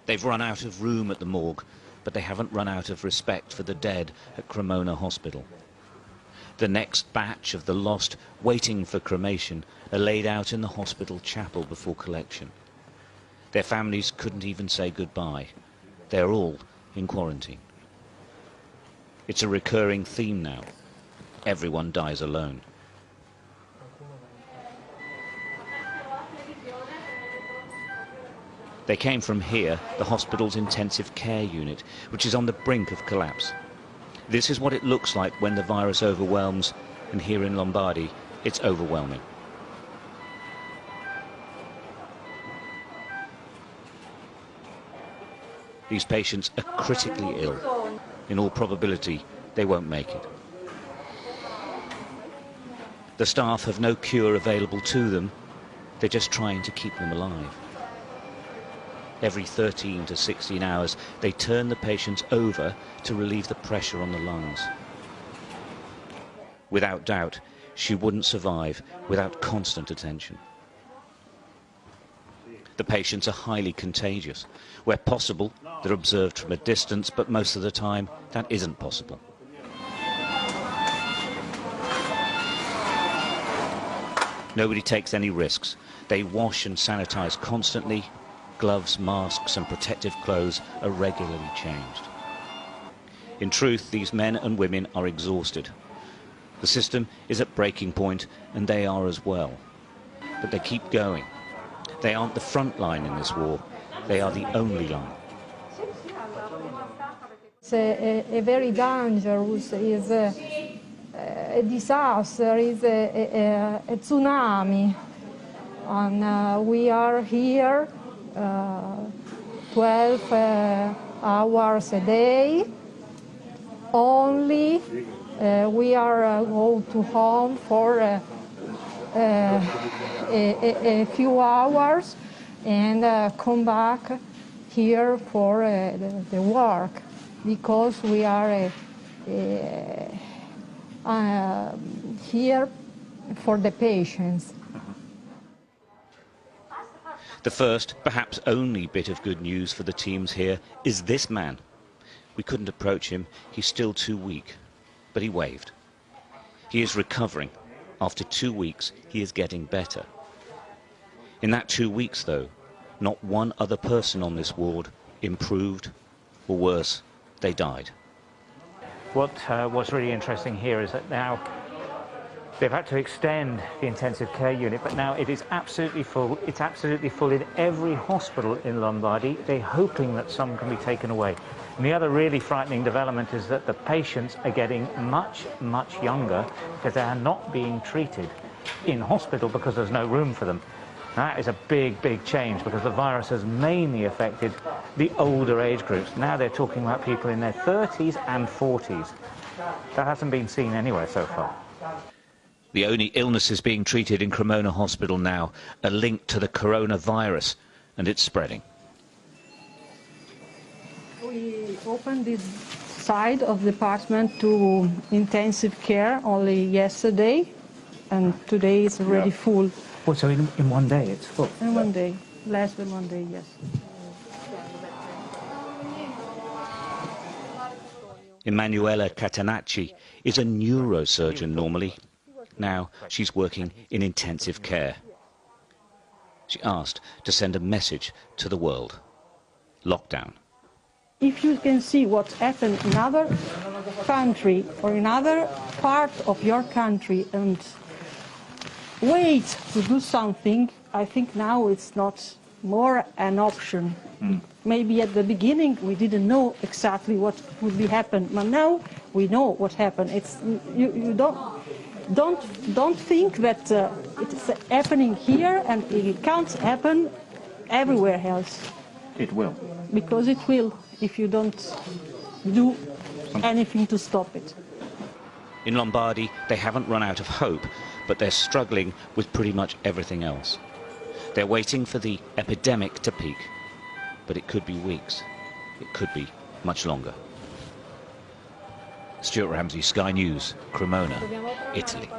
They've run out of room at the morgue, but they haven't run out of respect for the dead at Cremona Hospital. The next batch of the lost waiting for cremation are laid out in the hospital chapel before collection. Their families couldn't even say goodbye. They're all in quarantine. It's a recurring theme now. Everyone dies alone. They came from here, the hospital's intensive care unit, which is on the brink of collapse. This is what it looks like when the virus overwhelms, and here in Lombardy, it's overwhelming. These patients are critically ill. In all probability, they won't make it. The staff have no cure available to them. They're just trying to keep them alive. Every 13 to 16 hours, they turn the patients over to relieve the pressure on the lungs. Without doubt, she wouldn't survive without constant attention. The patients are highly contagious. Where possible, they're observed from a distance, but most of the time, that isn't possible. Nobody takes any risks. They wash and sanitize constantly. Gloves, masks and protective clothes are regularly changed. In truth, these men and women are exhausted. The system is at breaking point, and they are as well. But they keep going. They aren't the front line in this war. They are the only line. It's a very dangerous, is a disaster, is a tsunami. And we are here 12 hours a day. Only we are go to home for a few hours and come back here for the work, because we are here for the patients. The first, perhaps only bit of good news for the teams here is this man. We couldn't approach him. He's still too weak, but he waved. He is recovering. After 2 weeks, he is getting better. In that 2 weeks, though, not one other person on this ward improved, or worse, they died. What's really interesting here is that now they've had to extend the intensive care unit, but now it is absolutely full. It's absolutely full in every hospital in Lombardy. They're hoping that some can be taken away. And the other really frightening development is that the patients are getting much, much younger because they are not being treated in hospital because there's no room for them. That is a big, big change, because the virus has mainly affected the older age groups. Now they're talking about people in their 30s and 40s. That hasn't been seen anywhere so far. The only illnesses being treated in Cremona Hospital now are linked to the coronavirus, and it's spreading. We opened this side of the department to intensive care only yesterday, and today it's already full. Oh, so in 1 day it's full? In 1 day, less than 1 day, yes. Emanuela Catanacci is a neurosurgeon normally. Now she's working in intensive care. She asked to send a message to the world. Lockdown. If you can see what's happened in other country or in other part of your country and wait to do something, I think now it's not more an option. Maybe at the beginning we didn't know exactly what would be happen, but now we know what happened. It's you don't think that it's happening here and it can't happen everywhere else. It will. Because it will, if you don't do anything to stop it. In Lombardy, they haven't run out of hope, but they're struggling with pretty much everything else. They're waiting for the epidemic to peak, but it could be weeks. It could be much longer. Stuart Ramsey, Sky News, Cremona, Italy.